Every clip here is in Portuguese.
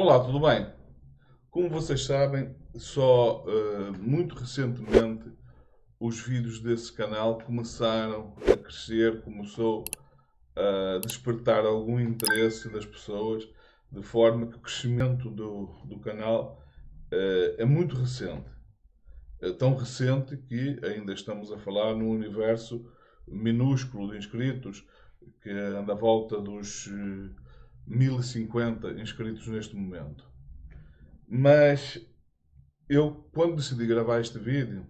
Olá, tudo bem? Como vocês sabem, só muito recentemente os vídeos desse canal começaram a crescer, começou a despertar algum interesse das pessoas, de forma que o crescimento do canal é muito recente. É tão recente que ainda estamos a falar num universo minúsculo de inscritos, que anda à volta dos 1050 inscritos neste momento. Mas eu, quando decidi gravar este vídeo,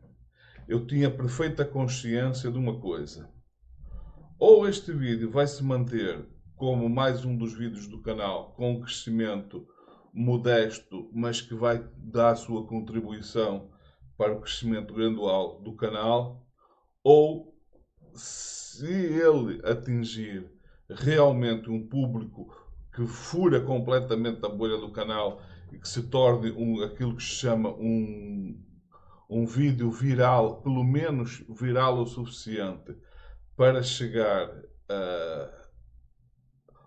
eu tinha perfeita consciência de uma coisa. Ou este vídeo vai se manter como mais um dos vídeos do canal, com um crescimento modesto, mas que vai dar a sua contribuição para o crescimento gradual do canal, ou se ele atingir realmente um público que fura completamente a bolha do canal e que se torne aquilo que se chama um vídeo viral, pelo menos viral o suficiente para chegar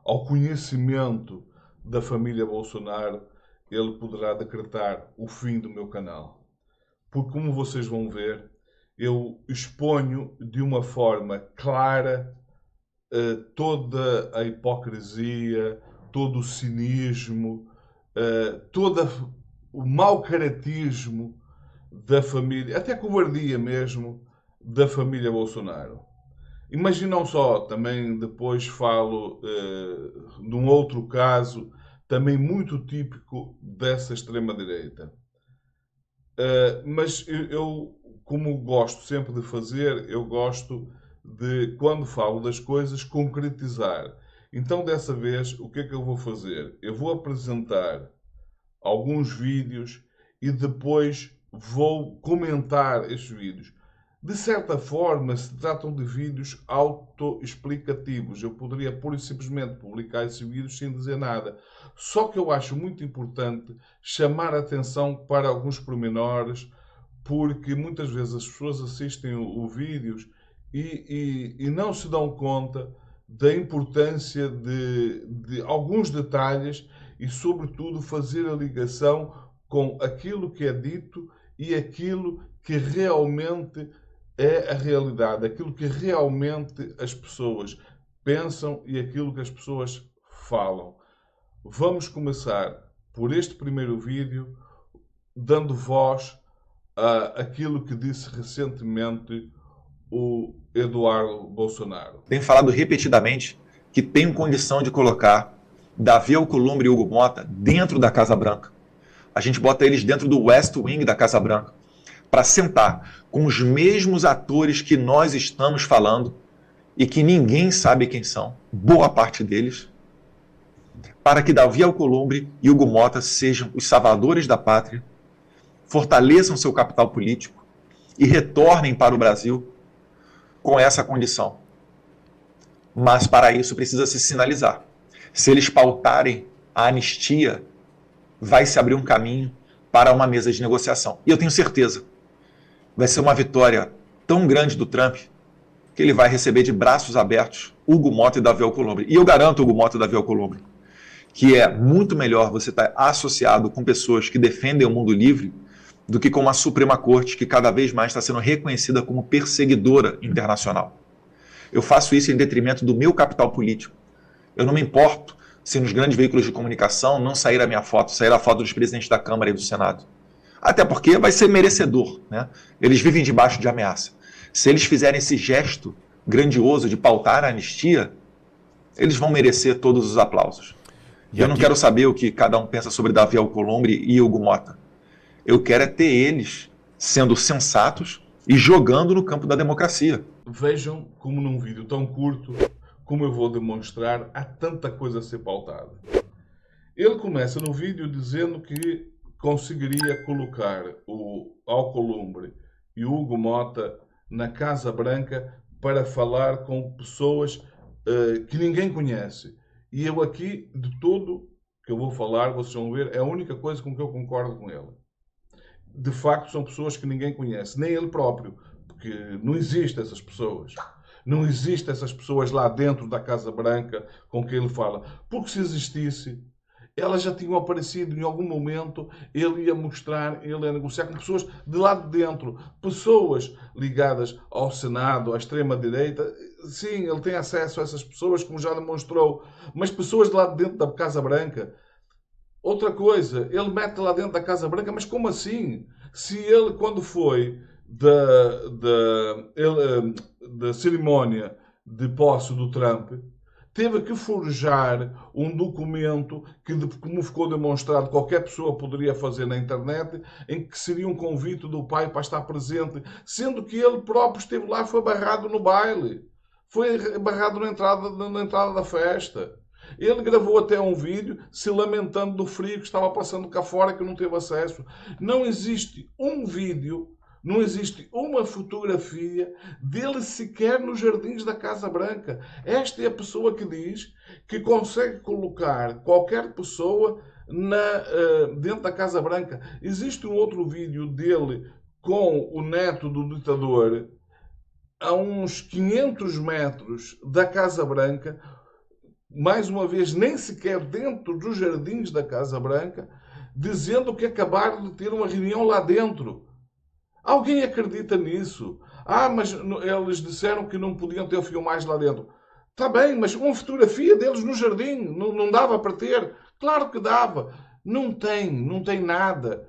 ao conhecimento da família Bolsonaro, ele poderá decretar o fim do meu canal. Porque, como vocês vão ver, eu exponho de uma forma clara toda a hipocrisia, todo o cinismo, todo o mau caratismo da família, até covardia mesmo, da família Bolsonaro. Imaginam só, também depois falo de um outro caso, também muito típico dessa extrema-direita. Mas eu, como gosto sempre de fazer, eu gosto de, quando falo das coisas, concretizar. Então, dessa vez, o que é que eu vou fazer? Eu vou apresentar alguns vídeos e depois vou comentar estes vídeos. De certa forma, se tratam de vídeos autoexplicativos. Eu poderia pura e simplesmente publicar esses vídeos sem dizer nada. Só que eu acho muito importante chamar a atenção para alguns pormenores, porque muitas vezes as pessoas assistem o vídeos e não se dão conta da importância de alguns detalhes e, sobretudo, fazer a ligação com aquilo que é dito e aquilo que realmente é a realidade, aquilo que realmente as pessoas pensam e aquilo que as pessoas falam. Vamos começar por este primeiro vídeo, dando voz àquilo que disse recentemente o Eduardo Bolsonaro. Tenho falado repetidamente que tenho condição de colocar Davi Alcolumbre e Hugo Mota dentro da Casa Branca. A gente bota eles dentro do West Wing da Casa Branca para sentar com os mesmos atores que nós estamos falando e que ninguém sabe quem são, boa parte deles, para que Davi Alcolumbre e Hugo Mota sejam os salvadores da pátria, fortaleçam seu capital político e retornem para o Brasil com essa condição. Mas para isso precisa se sinalizar. Se eles pautarem a anistia, vai se abrir um caminho para uma mesa de negociação. E eu tenho certeza, vai ser uma vitória tão grande do Trump que ele vai receber de braços abertos Hugo Mota e Davi Alcolumbre. E eu garanto, Hugo Mota e Davi Alcolumbre, que é muito melhor você estar associado com pessoas que defendem o mundo livre do que com uma Suprema Corte que cada vez mais está sendo reconhecida como perseguidora internacional. Eu faço isso em detrimento do meu capital político. Eu não me importo se nos grandes veículos de comunicação não sair a minha foto, sair a foto dos presidentes da Câmara e do Senado. Até porque vai ser merecedor, né? Eles vivem debaixo de ameaça. Se eles fizerem esse gesto grandioso de pautar a anistia, eles vão merecer todos os aplausos. E eu não quero saber o que cada um pensa sobre Davi Alcolumbre e Hugo Mota. Eu quero é ter eles sendo sensatos e jogando no campo da democracia. Vejam como num vídeo tão curto, como eu vou demonstrar, há tanta coisa a ser pautada. Ele começa no vídeo dizendo que conseguiria colocar o Alcolumbre e o Hugo Mota na Casa Branca para falar com pessoas que ninguém conhece. E eu aqui, de tudo que eu vou falar, vocês vão ver, é a única coisa com que eu concordo com ele. De facto, são pessoas que ninguém conhece, nem ele próprio, porque não existem essas pessoas. Não existem essas pessoas lá dentro da Casa Branca com quem ele fala. Porque se existisse, elas já tinham aparecido em algum momento, ele ia mostrar, ele ia negociar com pessoas de lá de dentro, pessoas ligadas ao Senado, à extrema-direita. Sim, ele tem acesso a essas pessoas, como já demonstrou, mas pessoas de lá de dentro da Casa Branca. Outra coisa, ele mete lá dentro da Casa Branca, mas como assim? Se ele, quando foi da cerimónia de posse do Trump, teve que forjar um documento que, como ficou demonstrado, qualquer pessoa poderia fazer na internet, em que seria um convite do pai para estar presente, sendo que ele próprio esteve lá e foi barrado no baile. Foi barrado na entrada da festa. Ele gravou até um vídeo se lamentando do frio que estava passando cá fora e que não teve acesso. Não existe um vídeo, não existe uma fotografia dele sequer nos jardins da Casa Branca. Esta é a pessoa que diz que consegue colocar qualquer pessoa dentro da Casa Branca. Existe um outro vídeo dele com o neto do ditador a uns 500 metros da Casa Branca, mais uma vez, nem sequer dentro dos jardins da Casa Branca, dizendo que acabaram de ter uma reunião lá dentro. Alguém acredita nisso? Ah, mas eles disseram que não podiam ter filmagens lá dentro. Está bem, mas uma fotografia deles no jardim não dava para ter? Claro que dava. Não tem nada.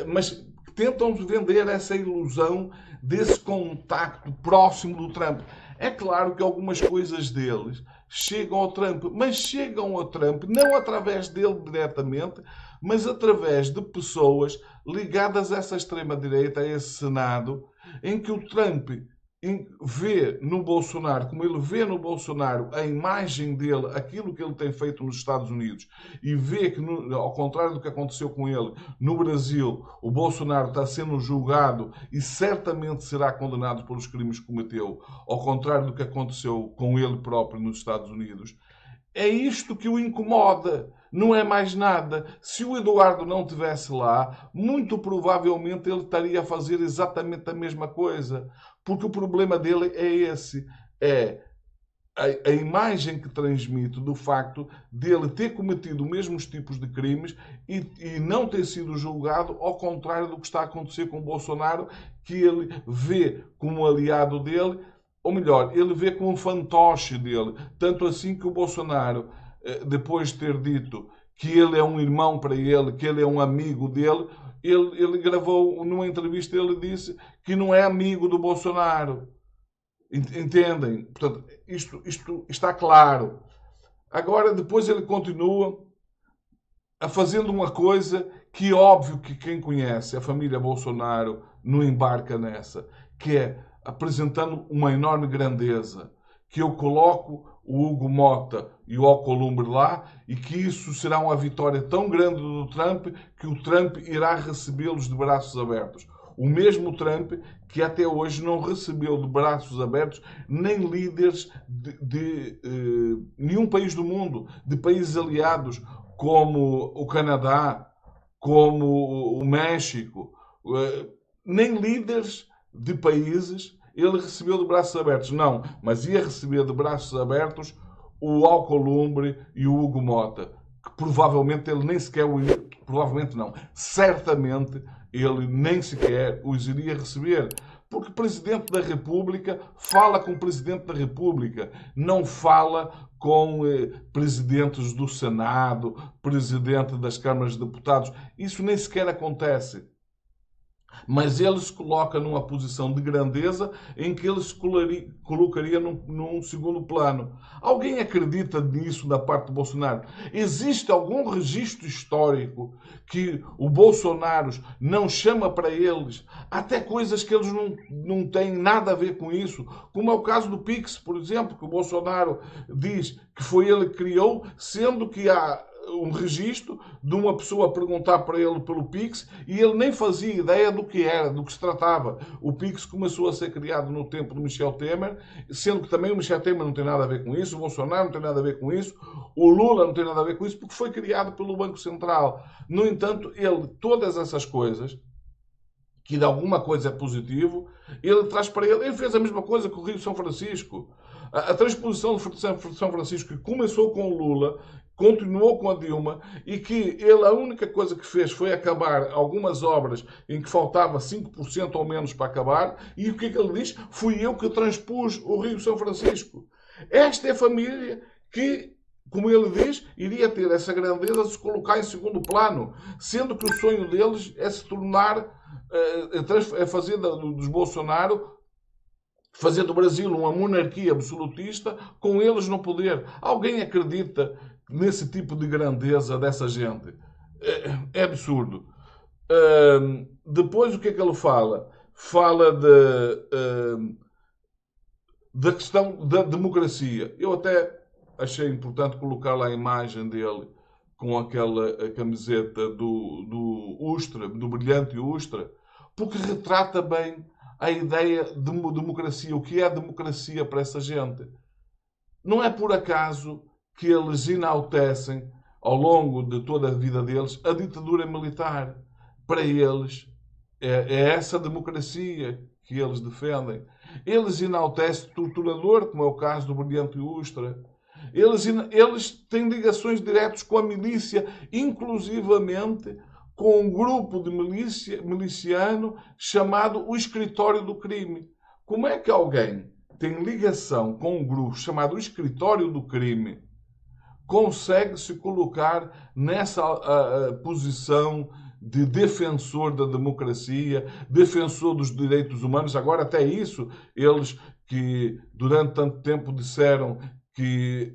Mas tentam vender essa ilusão desse contacto próximo do Trump. É claro que algumas coisas deles chegam ao Trump, mas chegam ao Trump não através dele diretamente, mas através de pessoas ligadas a essa extrema-direita, a esse Senado, em que o Trump vê no Bolsonaro, como ele vê no Bolsonaro a imagem dele, aquilo que ele tem feito nos Estados Unidos, e vê que, ao contrário do que aconteceu com ele, no Brasil, o Bolsonaro está sendo julgado e certamente será condenado pelos crimes que cometeu, ao contrário do que aconteceu com ele próprio nos Estados Unidos. É isto que o incomoda, não é mais nada. Se o Eduardo não estivesse lá, muito provavelmente ele estaria a fazer exatamente a mesma coisa. Porque o problema dele é esse. É a imagem que transmite do facto dele ter cometido os mesmos tipos de crimes e não ter sido julgado, ao contrário do que está a acontecer com o Bolsonaro, que ele vê como aliado dele, ou melhor, ele vê como um fantoche dele. Tanto assim que o Bolsonaro, depois de ter dito que ele é um irmão para ele, que ele é um amigo dele, ele gravou numa entrevista, ele disse que não é amigo do Bolsonaro. Entendem? Portanto, isto está claro. Agora, depois ele continua a fazendo uma coisa que, óbvio, que quem conhece a família Bolsonaro não embarca nessa, que é apresentando uma enorme grandeza, que eu coloco o Hugo Mota e o Alcolumbre lá e que isso será uma vitória tão grande do Trump que o Trump irá recebê-los de braços abertos. O mesmo Trump que até hoje não recebeu de braços abertos nem líderes de nenhum país do mundo, de países aliados como o Canadá, como o México, nem líderes de países ele recebeu de braços abertos. Não, mas ia receber de braços abertos o Alcolumbre e o Hugo Mota, que provavelmente ele nem sequer o iria, provavelmente não, certamente ele nem sequer os iria receber. Porque o Presidente da República fala com o Presidente da República, não fala com presidentes do Senado, presidente das câmaras de deputados. Isso nem sequer acontece. Mas ele se coloca numa posição de grandeza em que ele se colocaria num segundo plano. Alguém acredita nisso da parte do Bolsonaro? Existe algum registro histórico que o Bolsonaro não chama para eles até coisas que eles não têm nada a ver com isso? Como é o caso do Pix, por exemplo, que o Bolsonaro diz que foi ele que criou, sendo que há um registro de uma pessoa perguntar para ele pelo Pix e ele nem fazia ideia do que era, do que se tratava. O Pix começou a ser criado no tempo de Michel Temer, sendo que também o Michel Temer não tem nada a ver com isso, o Bolsonaro não tem nada a ver com isso, o Lula não tem nada a ver com isso, porque foi criado pelo Banco Central. No entanto, ele, todas essas coisas, que de alguma coisa é positivo, ele traz para ele. Ele fez a mesma coisa com o Rio de São Francisco. A transposição de São Francisco, que começou com o Lula, continuou com a Dilma e que ele a única coisa que fez foi acabar algumas obras em que faltava 5% ou menos para acabar, e o que é que ele diz? Fui eu que transpus o Rio São Francisco. Esta é a família que, como ele diz, iria ter essa grandeza de se colocar em segundo plano, sendo que o sonho deles é se tornar, é fazer dos Bolsonaro, fazer do Brasil uma monarquia absolutista com eles no poder. Alguém acredita nesse tipo de grandeza dessa gente? É absurdo. Depois o que é que ele fala? Fala da questão da democracia. Eu até achei importante colocar lá a imagem dele com aquela camiseta do Ustra, do brilhante Ustra, porque retrata bem a ideia de democracia, o que é a democracia para essa gente. Não é por acaso que eles enaltecem, ao longo de toda a vida deles, a ditadura militar. Para eles, é essa democracia que eles defendem. Eles enaltecem o torturador, como é o caso do brilhante Ustra. Eles têm ligações diretas com a milícia, inclusivamente com um grupo de miliciano chamado o Escritório do Crime. Como é que alguém tem ligação com um grupo chamado o Escritório do Crime consegue se colocar nessa posição de defensor da democracia, defensor dos direitos humanos? Agora, até isso, eles que durante tanto tempo disseram que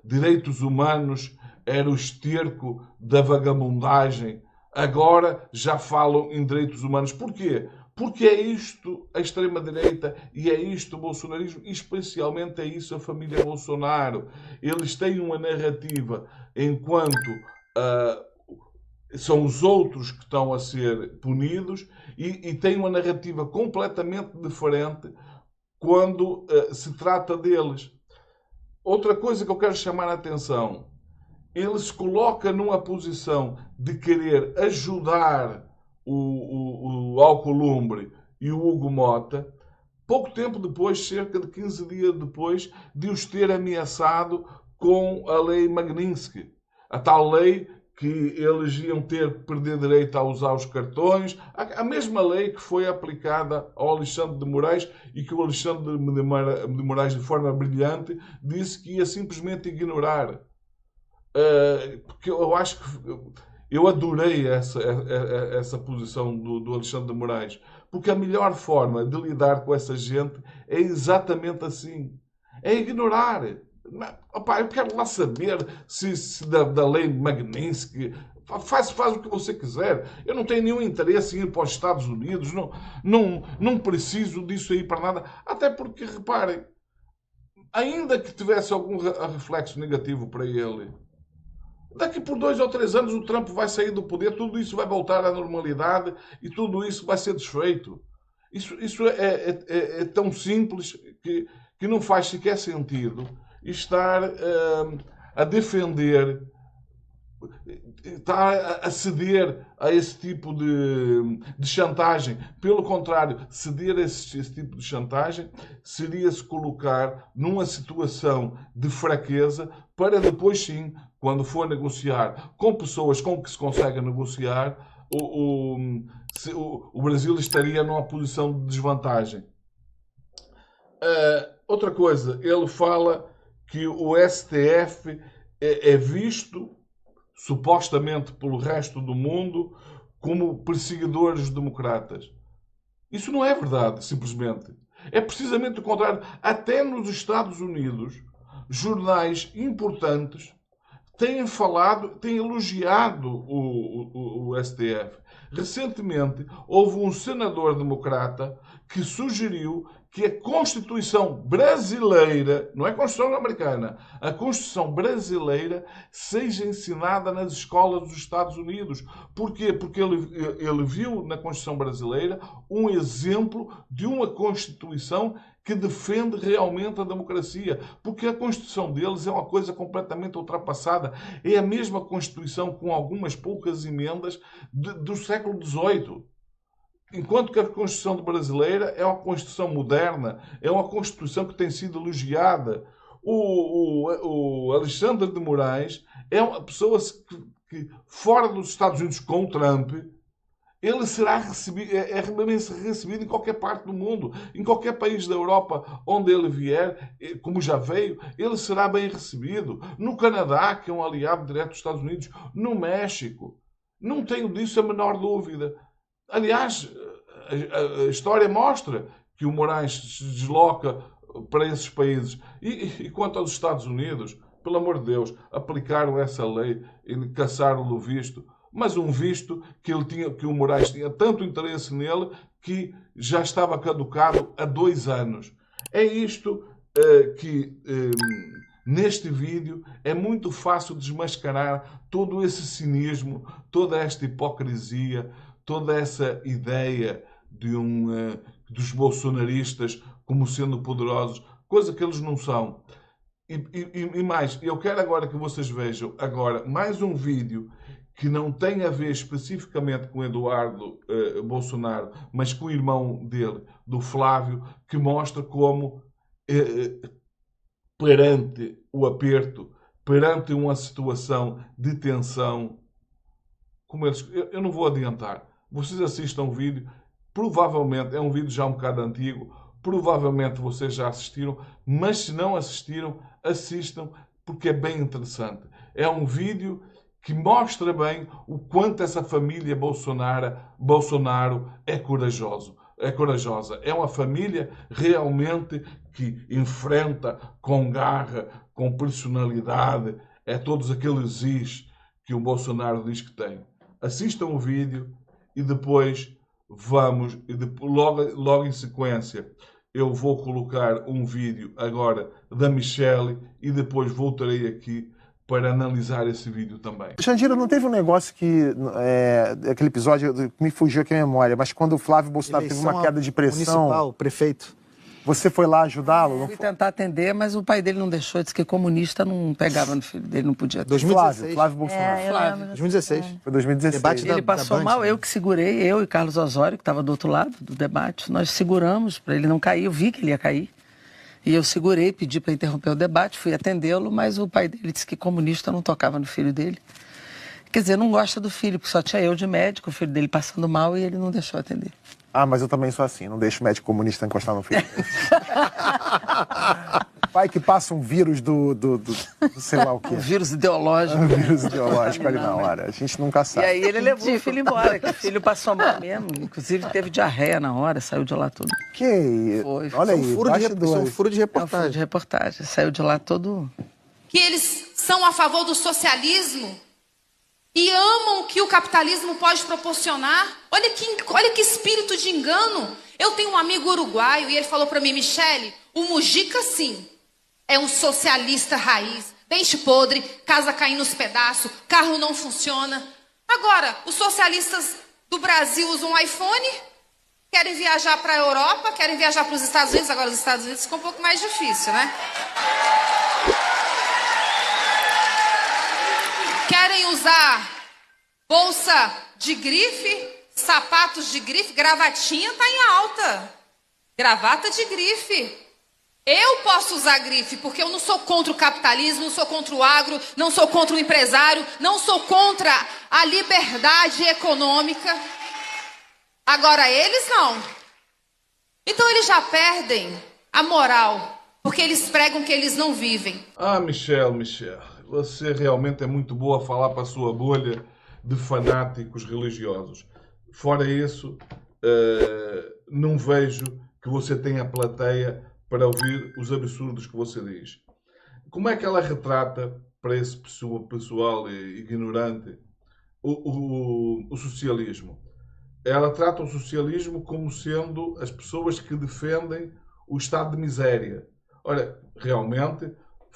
direitos humanos era o esterco da vagabundagem, agora já falam em direitos humanos. Porquê? Porque é isto a extrema-direita e é isto o bolsonarismo, e especialmente é isso a família Bolsonaro. Eles têm uma narrativa enquanto são os outros que estão a ser punidos, e têm uma narrativa completamente diferente quando se trata deles. Outra coisa que eu quero chamar a atenção: ele se coloca numa posição de querer ajudar o Alcolumbre e o Hugo Mota, pouco tempo depois, cerca de 15 dias depois, de os ter ameaçado com a lei Magnitsky. A tal lei que eles iam ter que perder direito a usar os cartões, a mesma lei que foi aplicada ao Alexandre de Moraes e que o Alexandre de Moraes, de forma brilhante, disse que ia simplesmente ignorar. Porque eu acho que eu adorei essa posição do Alexandre de Moraes, porque a melhor forma de lidar com essa gente é exatamente assim: é ignorar. Opa, eu quero lá saber se da lei Magnitsky. Faz o que você quiser. Eu não tenho nenhum interesse em ir para os Estados Unidos. Não preciso disso aí para nada. Até porque, reparem, ainda que tivesse algum reflexo negativo para ele, daqui por 2 ou 3 anos o Trump vai sair do poder, tudo isso vai voltar à normalidade e tudo isso vai ser desfeito. Isso é tão simples que não faz sequer sentido estar a defender, estar a ceder a esse tipo de chantagem. Pelo contrário, ceder a esse tipo de chantagem seria se colocar numa situação de fraqueza para depois sim, quando for negociar com pessoas com que se consegue negociar, o Brasil estaria numa posição de desvantagem. Outra coisa, ele fala que o STF é visto, supostamente pelo resto do mundo, como perseguidores democratas. Isso não é verdade, simplesmente. É precisamente o contrário. Até nos Estados Unidos, jornais importantes têm falado, têm elogiado o STF. Recentemente, houve um senador democrata que sugeriu que a Constituição brasileira, não é a Constituição americana, a Constituição brasileira seja ensinada nas escolas dos Estados Unidos. Porquê? Porque ele viu na Constituição brasileira um exemplo de uma Constituição que defende realmente a democracia. Porque a Constituição deles é uma coisa completamente ultrapassada. É a mesma Constituição com algumas poucas emendas do século XVIII. Enquanto que a Constituição brasileira é uma Constituição moderna, é uma Constituição que tem sido elogiada. O Alexandre de Moraes é uma pessoa que fora dos Estados Unidos com o Trump, ele será recebido, recebido em qualquer parte do mundo, em qualquer país da Europa onde ele vier, como já veio, ele será bem recebido. No Canadá, que é um aliado direto dos Estados Unidos, no México. Não tenho disso a menor dúvida. Aliás, a história mostra que o Moraes se desloca para esses países. E quanto aos Estados Unidos, pelo amor de Deus, aplicaram essa lei e caçaram-lhe o visto. Mas um visto que o Moraes tinha tanto interesse nele que já estava caducado há 2 anos. É isto que neste vídeo é muito fácil desmascarar todo esse cinismo, toda esta hipocrisia, toda essa ideia dos bolsonaristas como sendo poderosos, coisa que eles não são. E mais, eu quero agora que vocês vejam agora mais um vídeo que não tem a ver especificamente com Eduardo Bolsonaro, mas com o irmão dele, do Flávio, que mostra como perante o aperto, perante uma situação de tensão, como eles, eu não vou adiantar, vocês assistam o vídeo, provavelmente é um vídeo já um bocado antigo, provavelmente vocês já assistiram, mas se não assistiram, assistam, porque é bem interessante. É um vídeo que mostra bem o quanto essa família Bolsonaro é corajosa. É uma família realmente que enfrenta com garra, com personalidade, todos aqueles is que o Bolsonaro diz que tem. Assistam o vídeo e depois logo em sequência, eu vou colocar um vídeo agora da Michelle e depois voltarei aqui para analisar esse vídeo também. Jandira, não teve um negócio que, aquele episódio que me fugiu aqui a memória, mas quando o Flávio Bolsonaro teve uma queda de pressão... Municipal, prefeito. Você foi lá ajudá-lo? Eu fui tentar atender, mas o pai dele não deixou, disse que comunista não pegava no filho dele, não podia ter. Flávio Bolsonaro. Flávio. 2016. Foi 2016. Debate Ele passou Band, mal, né? eu que segurei, eu e Carlos Osório, que estava do outro lado do debate, nós seguramos para ele não cair, eu vi que ele ia cair. E eu segurei, pedi para interromper o debate, fui atendê-lo, mas o pai dele disse que comunista não tocava no filho dele. Quer dizer, não gosta do filho, porque só tinha eu de médico, o filho dele passando mal e ele não deixou atender. Ah, mas eu também sou assim, não deixo o médico comunista encostar no filho. Pai que passa um vírus do sei lá o quê. Um vírus ideológico. Um vírus ideológico ali na hora, a gente nunca sabe. E aí ele levou o filho embora, que o filho passou mal mesmo, inclusive teve diarreia na hora, saiu de lá tudo. Que isso? Foi. Olha aí, Isso é um furo de É um furo reportagem. de reportagem, saiu de lá todo... Que eles são a favor do socialismo e amam o que o capitalismo pode proporcionar. Olha que espírito de engano. Eu tenho um amigo uruguaio e ele falou para mim, Michele, o Mujica sim, é um socialista raiz, dente podre, casa caindo nos pedaços, carro não funciona. Agora, os socialistas do Brasil usam um iPhone, querem viajar para a Europa, querem viajar para os Estados Unidos, agora os Estados Unidos ficou um pouco mais difícil, né? Querem usar bolsa de grife, sapatos de grife, gravatinha tá em alta. Gravata de grife. Eu posso usar grife porque eu não sou contra o capitalismo, não sou contra o agro, não sou contra o empresário, não sou contra a liberdade econômica. Agora eles não. Então eles já perdem a moral, porque eles pregam que eles não vivem. Ah, Michelle, você realmente é muito boa a falar para a sua bolha de fanáticos religiosos. Fora isso, não vejo que você tenha plateia para ouvir os absurdos que você diz. Como é que ela retrata, para esse pessoal ignorante, o socialismo? Ela trata o socialismo como sendo as pessoas que defendem o estado de miséria. Ora, realmente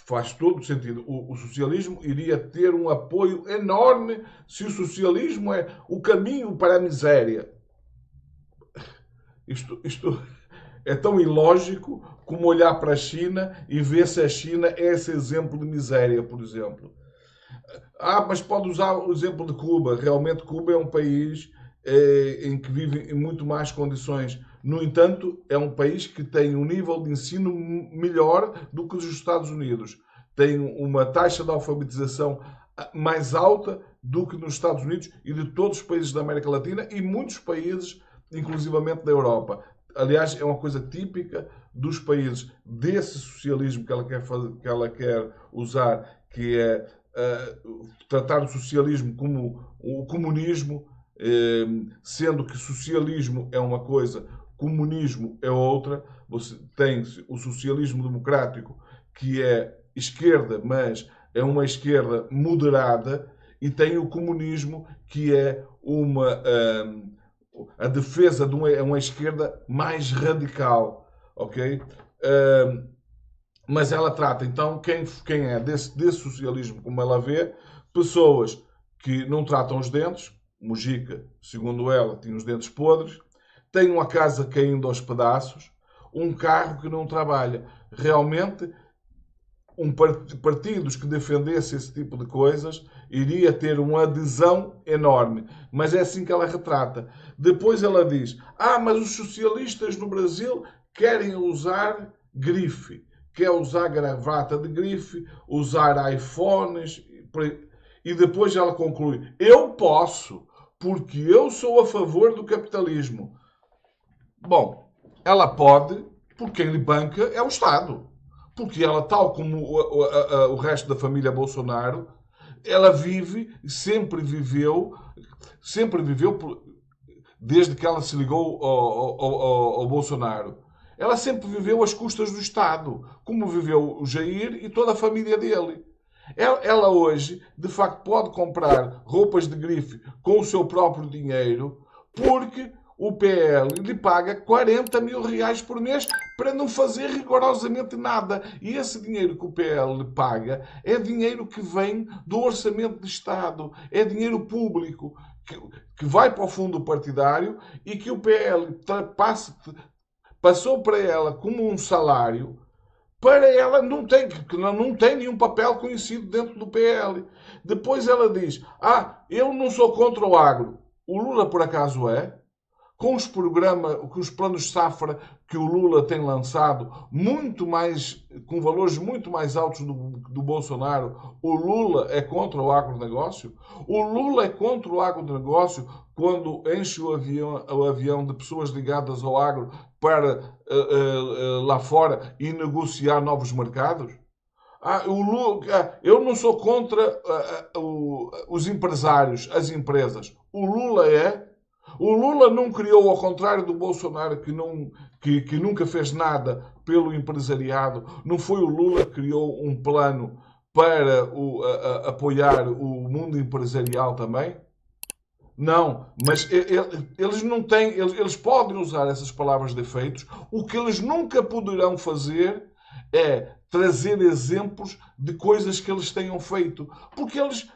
faz todo o sentido. O socialismo iria ter um apoio enorme se o socialismo é o caminho para a miséria. Isto é tão ilógico como olhar para a China e ver se a China é esse exemplo de miséria, por exemplo. Mas pode usar o exemplo de Cuba. Realmente Cuba é um país em que vive em muito mais condições. No entanto, é um país que tem um nível de ensino melhor do que os Estados Unidos. Tem uma taxa de alfabetização mais alta do que nos Estados Unidos e de todos os países da América Latina e muitos países, inclusivamente da Europa. Aliás, é uma coisa típica dos países desse socialismo que ela quer usar, que é tratar o socialismo como o comunismo, sendo que socialismo é uma coisa, comunismo é outra. Você tem o socialismo democrático, que é esquerda, mas é uma esquerda moderada, e tem o comunismo, que é a defesa de uma esquerda mais radical, ok? Mas ela trata, então, quem é desse socialismo, como ela vê, pessoas que não tratam os dentes. Mujica, segundo ela, tinha os dentes podres, tem uma casa caindo aos pedaços, um carro que não trabalha. Realmente, partidos que defendesse esse tipo de coisas iria ter uma adesão enorme. Mas é assim que ela retrata. Depois ela diz, mas os socialistas no Brasil querem usar grife. Quer usar gravata de grife, usar iPhones. E depois ela conclui, eu posso, porque eu sou a favor do capitalismo. Bom, ela pode, porque quem lhe banca é o Estado. Porque ela, tal como o resto da família Bolsonaro, ela sempre viveu, desde que ela se ligou ao Bolsonaro, ela sempre viveu às custas do Estado, como viveu o Jair e toda a família dele. Ela hoje, de facto, pode comprar roupas de grife com o seu próprio dinheiro, porque o PL lhe paga 40 mil reais por mês para não fazer rigorosamente nada. E esse dinheiro que o PL lhe paga é dinheiro que vem do orçamento de Estado, é dinheiro público que vai para o fundo partidário e que o PL passou para ela como um salário. Para ela não tem nenhum papel conhecido dentro do PL. Depois ela diz, eu não sou contra o agro. O Lula por acaso é? Com os planos de safra que o Lula tem lançado, com valores muito mais altos do Bolsonaro, o Lula é contra o agronegócio? O Lula é contra o agronegócio quando enche o avião de pessoas ligadas ao agro para lá fora e negociar novos mercados? Eu não sou contra os empresários, as empresas. O Lula é? O Lula não criou, ao contrário do Bolsonaro, que nunca fez nada pelo empresariado. Não foi o Lula que criou um plano para apoiar o mundo empresarial também? Não, mas eles não têm, eles podem usar essas palavras de efeitos. O que eles nunca poderão fazer é trazer exemplos de coisas que eles tenham feito. Porque eles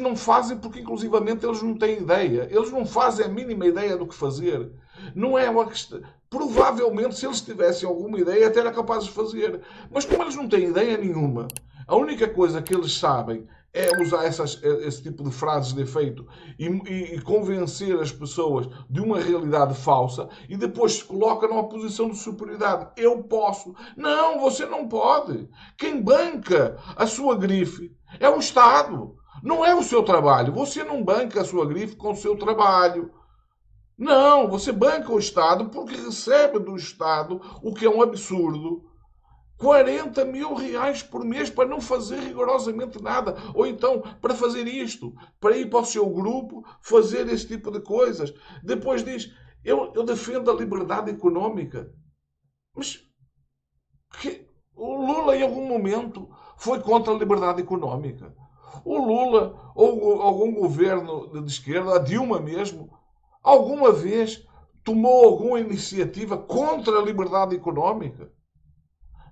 não fazem porque, inclusivamente, eles não têm ideia. Eles não fazem a mínima ideia do que fazer. Não é uma questão... Provavelmente, se eles tivessem alguma ideia, até era capazes de fazer. Mas como eles não têm ideia nenhuma, a única coisa que eles sabem é usar esse tipo de frases de efeito e convencer as pessoas de uma realidade falsa e depois se coloca numa posição de superioridade. Eu posso. Não, você não pode. Quem banca a sua grife é o Estado. Não é o seu trabalho. Você não banca a sua grife com o seu trabalho. Não, você banca o Estado porque recebe do Estado, o que é um absurdo, 40 mil reais por mês para não fazer rigorosamente nada. Ou então para fazer isto, para ir para o seu grupo, fazer esse tipo de coisas. Depois diz, eu defendo a liberdade económica. Mas o Lula em algum momento foi contra a liberdade económica. O Lula, ou algum governo de esquerda, a Dilma mesmo, alguma vez tomou alguma iniciativa contra a liberdade económica?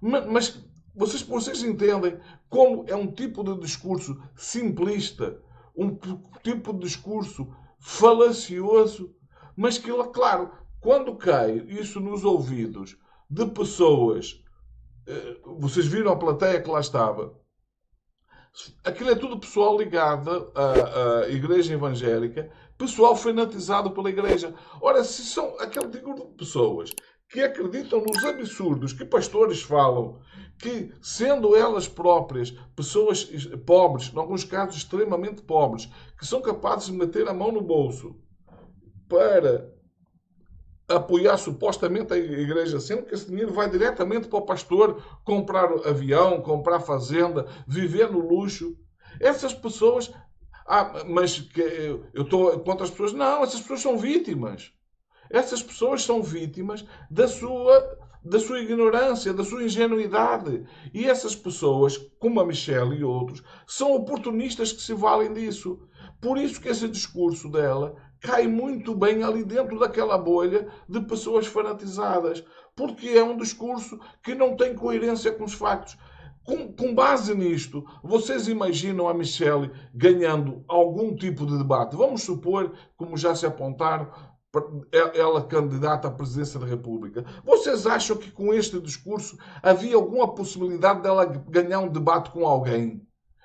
Mas vocês entendem como é um tipo de discurso simplista, um tipo de discurso falacioso, mas que, claro, quando cai isso nos ouvidos de pessoas, vocês viram a plateia que lá estava, Aquilo é tudo pessoal ligado à igreja evangélica, pessoal fanatizado pela igreja. Ora, se são aquele tipo de pessoas que acreditam nos absurdos que pastores falam, que, sendo elas próprias pessoas pobres, em alguns casos extremamente pobres, que são capazes de meter a mão no bolso para apoiar supostamente a igreja, sendo que esse dinheiro vai diretamente para o pastor comprar avião, comprar fazenda, viver no luxo. Essas pessoas... mas que eu estou contra as pessoas. Não, essas pessoas são vítimas. Essas pessoas são vítimas da sua ignorância, da sua ingenuidade. E essas pessoas, como a Michelle e outros, são oportunistas que se valem disso. Por isso que esse discurso dela cai muito bem ali dentro daquela bolha de pessoas fanatizadas. Porque é um discurso que não tem coerência com os factos. Com base nisto, vocês imaginam a Michelle ganhando algum tipo de debate? Vamos supor, como já se apontaram, ela candidata à presidência da República. Vocês acham que com este discurso havia alguma possibilidade dela ganhar um debate com alguém?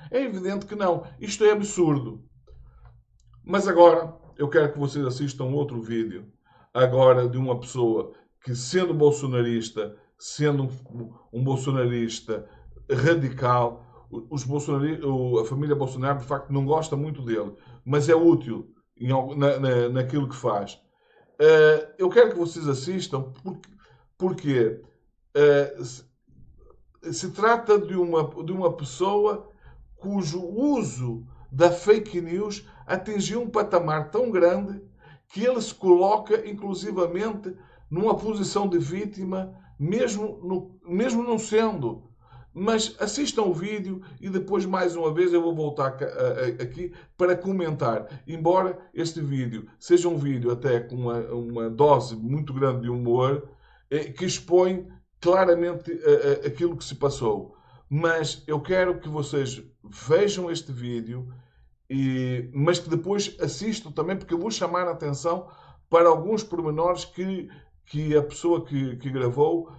É evidente que não. Isto é absurdo. Mas agora, eu quero que vocês assistam outro vídeo, agora de uma pessoa que, sendo bolsonarista, sendo um bolsonarista radical, a família Bolsonaro de facto não gosta muito dele, mas é útil naquilo que faz. Eu quero que vocês assistam porque se trata de uma pessoa cujo uso da fake news atingiu um patamar tão grande que ele se coloca inclusivamente numa posição de vítima, mesmo não sendo. Mas assistam o vídeo e depois, mais uma vez, eu vou voltar aqui para comentar. Embora este vídeo seja um vídeo até com uma dose muito grande de humor, que expõe claramente aquilo que se passou. Mas eu quero que vocês vejam este vídeo, mas que depois assistam também, porque eu vou chamar a atenção para alguns pormenores que a pessoa que gravou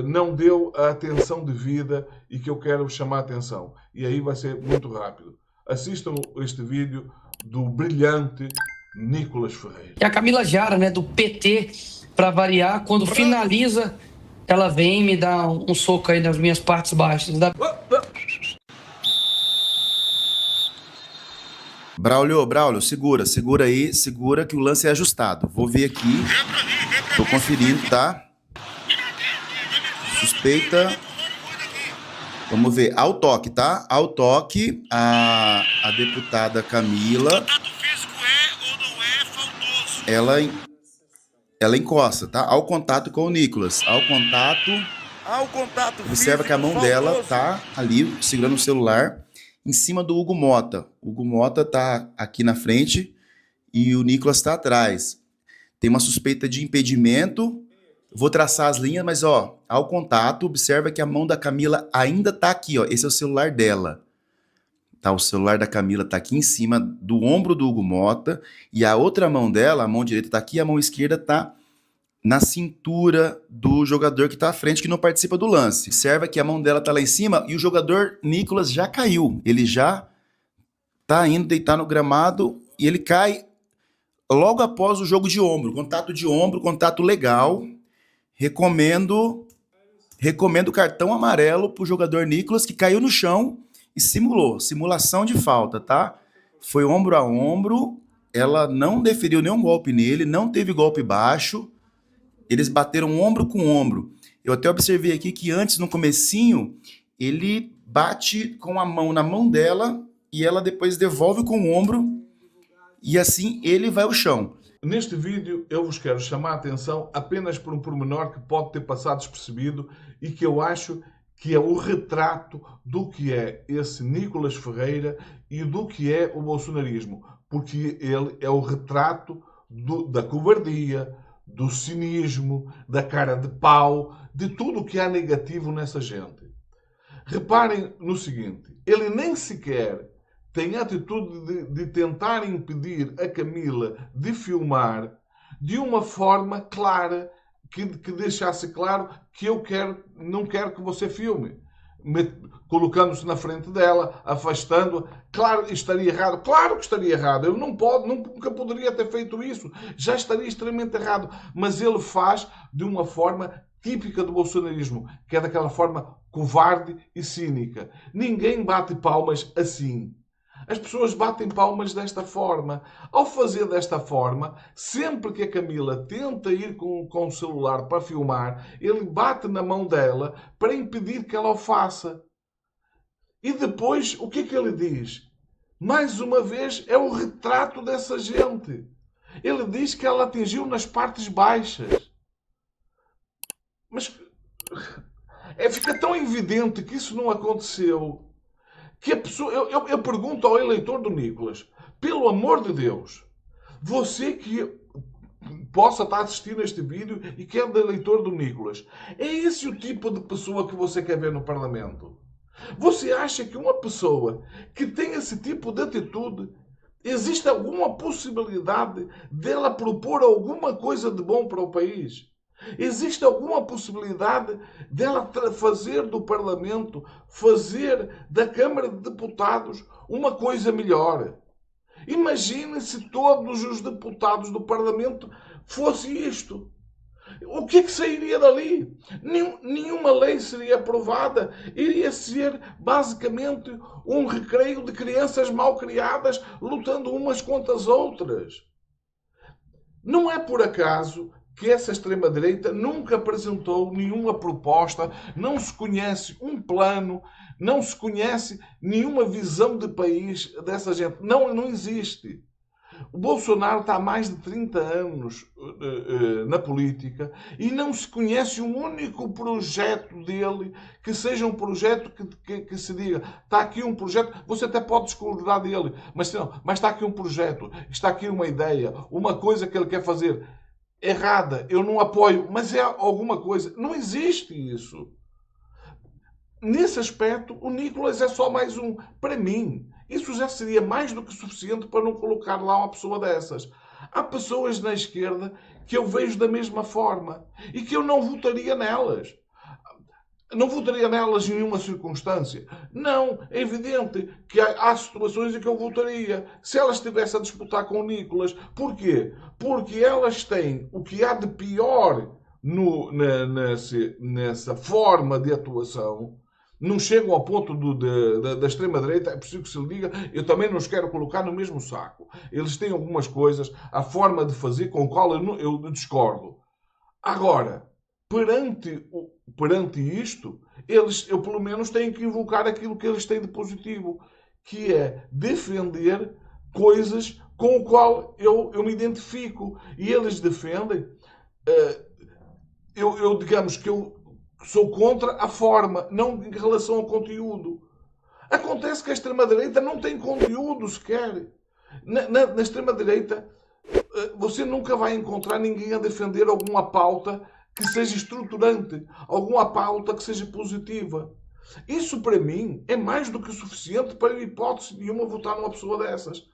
não deu a atenção devida e que eu quero chamar a atenção. E aí vai ser muito rápido. Assistam este vídeo do brilhante Nicolas Ferreira. E a Camila Jara, né, do PT, para variar, quando finaliza, ela vem e me dá um soco aí nas minhas partes baixas. Braulio, segura aí, segura que o lance é ajustado. Vou ver aqui, tô conferindo, tá? Suspeita. Vamos ver, ao toque, tá? Ao toque, a deputada Camila, ela encosta, tá? Ao contato com o Nicolas, ao contato, observa que a mão dela tá ali, segurando o celular, em cima do Hugo Mota. O Hugo Mota tá aqui na frente e o Nicolas tá atrás. Tem uma suspeita de impedimento. Vou traçar as linhas, mas ó, ao contato, observa que a mão da Camila ainda tá aqui, ó. Esse é o celular dela. Tá, o celular da Camila tá aqui em cima do ombro do Hugo Mota e a outra mão dela, a mão direita tá aqui, a mão esquerda tá na cintura do jogador que tá à frente, que não participa do lance. Observa que a mão dela tá lá em cima e o jogador Nicolas já caiu. Ele já tá indo deitar no gramado e ele cai logo após o jogo de ombro, contato legal. Recomendo cartão amarelo pro jogador Nicolas, que caiu no chão e simulação de falta, tá? Foi ombro a ombro, ela não deferiu nenhum golpe nele, não teve golpe baixo, eles bateram ombro com ombro. Eu até observei aqui que antes, no comecinho, ele bate com a mão na mão dela e ela depois devolve com o ombro e assim ele vai ao chão. Neste vídeo eu vos quero chamar a atenção apenas por um pormenor que pode ter passado despercebido e que eu acho que é o retrato do que é esse Nicolas Ferreira e do que é o bolsonarismo. Porque ele é o retrato da covardia, do cinismo, da cara de pau, de tudo o que há negativo nessa gente. Reparem no seguinte, ele nem sequer tem a atitude de tentar impedir a Camila de filmar de uma forma clara, que deixasse claro que não quero que você filme. colocando-se na frente dela, afastando-a. Claro, estaria errado. Claro que estaria errado. Ele nunca poderia ter feito isso. Já estaria extremamente errado. Mas ele faz de uma forma típica do bolsonarismo, que é daquela forma covarde e cínica. Ninguém bate palmas assim. As pessoas batem palmas desta forma. Ao fazer desta forma, sempre que a Camila tenta ir com o celular para filmar, ele bate na mão dela para impedir que ela o faça. E depois, o que é que ele diz? Mais uma vez, é o retrato dessa gente. Ele diz que ela atingiu nas partes baixas. Mas fica tão evidente que isso não aconteceu, que a pessoa... Eu pergunto ao eleitor do Nicolas, pelo amor de Deus, você que possa estar assistindo a este vídeo e que é do eleitor do Nicolas, é esse o tipo de pessoa que você quer ver no Parlamento? Você acha que uma pessoa que tem esse tipo de atitude, existe alguma possibilidade dela propor alguma coisa de bom para o país? Existe alguma possibilidade dela fazer do Parlamento, fazer da Câmara de Deputados uma coisa melhor? Imagine se todos os deputados do Parlamento fossem isto. O que é que sairia dali? Nenhuma lei seria aprovada. Iria ser basicamente um recreio de crianças mal criadas lutando umas contra as outras. Não é por acaso que essa extrema-direita nunca apresentou nenhuma proposta, não se conhece um plano, não se conhece nenhuma visão de país dessa gente. Não existe. O Bolsonaro está há mais de 30 anos na política e não se conhece um único projeto dele que seja um projeto que se diga, está aqui um projeto, você até pode discordar dele, mas está aqui um projeto, está aqui uma ideia, uma coisa que ele quer fazer. Errada, eu não apoio, mas é alguma coisa. Não existe isso. Nesse aspecto, o Nicolas é só mais um. Para mim, isso já seria mais do que suficiente para não colocar lá uma pessoa dessas. Há pessoas na esquerda que eu vejo da mesma forma e que eu não votaria nelas. Não votaria nelas em nenhuma circunstância. Não, é evidente que há situações em que eu votaria. Se elas estivessem a disputar com o Nicolas. Porquê? Porque elas têm o que há de pior nessa forma de atuação. Não chegam ao ponto da extrema-direita, é preciso que se lhe diga, eu também não os quero colocar no mesmo saco. Eles têm algumas coisas, a forma de fazer com a qual eu discordo. Agora, perante isto, eu pelo menos tenho que invocar aquilo que eles têm de positivo, que é defender coisas com o qual eu me identifico. E eles defendem, digamos que eu sou contra a forma, não em relação ao conteúdo. Acontece que a extrema-direita não tem conteúdo sequer. Na extrema-direita, você nunca vai encontrar ninguém a defender alguma pauta que seja estruturante, alguma pauta que seja positiva. Isso, para mim, é mais do que o suficiente para, em hipótese nenhuma, votar numa pessoa dessas.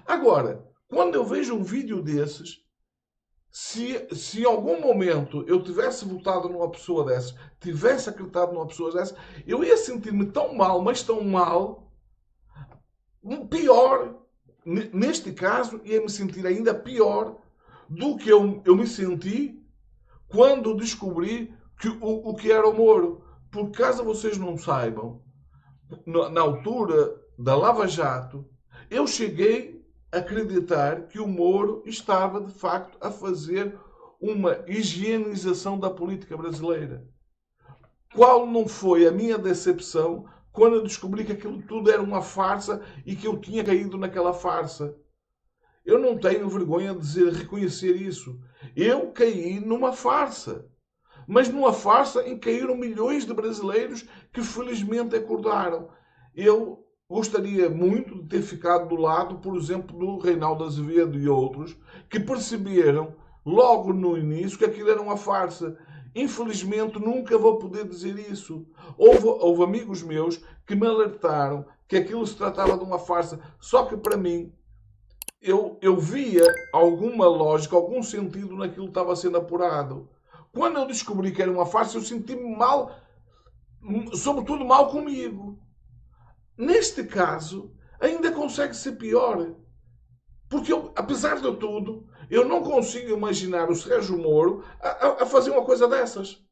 Agora, quando eu vejo um vídeo desses, se em algum momento eu tivesse votado numa pessoa dessas, tivesse acreditado numa pessoa dessas, eu ia sentir-me tão mal, mas tão mal, pior, neste caso, ia me sentir ainda pior do que eu me senti quando descobri o que era o Moro. Porque, caso vocês não saibam, na altura da Lava Jato, eu cheguei a acreditar que o Moro estava, de facto, a fazer uma higienização da política brasileira. Qual não foi a minha decepção quando eu descobri que aquilo tudo era uma farsa e que eu tinha caído naquela farsa? Eu não tenho vergonha de reconhecer isso. Eu caí numa farsa. Mas numa farsa em que caíram milhões de brasileiros que felizmente acordaram. Eu gostaria muito de ter ficado do lado, por exemplo, do Reinaldo Azevedo e outros, que perceberam logo no início que aquilo era uma farsa. Infelizmente nunca vou poder dizer isso. Houve amigos meus que me alertaram que aquilo se tratava de uma farsa. Só que para mim, eu via alguma lógica, algum sentido naquilo que estava sendo apurado. Quando eu descobri que era uma farsa, eu senti-me mal sobretudo mal comigo. Neste caso, ainda consegue ser pior. Porque, apesar de tudo, eu não consigo imaginar o Sérgio Moro a fazer uma coisa dessas.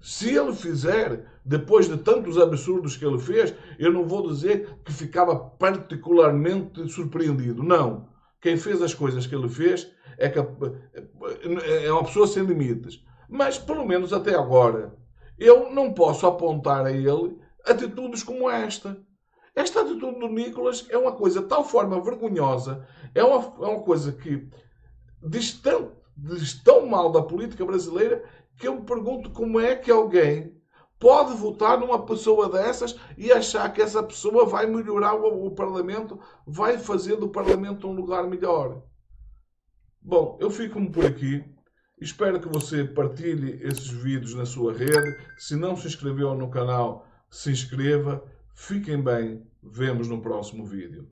Se ele fizer, depois de tantos absurdos que ele fez, eu não vou dizer que ficava particularmente surpreendido. Não. Quem fez as coisas que ele fez é uma pessoa sem limites. Mas, pelo menos até agora, eu não posso apontar a ele atitudes como esta. Esta atitude do Nicolas é uma coisa de tal forma vergonhosa, é uma coisa que diz tão mal da política brasileira, que eu me pergunto como é que alguém pode votar numa pessoa dessas e achar que essa pessoa vai melhorar o Parlamento, vai fazer do Parlamento um lugar melhor. Bom, eu fico-me por aqui. Espero que você partilhe esses vídeos na sua rede. Se não se inscreveu no canal, se inscreva. Fiquem bem. Vemos no próximo vídeo.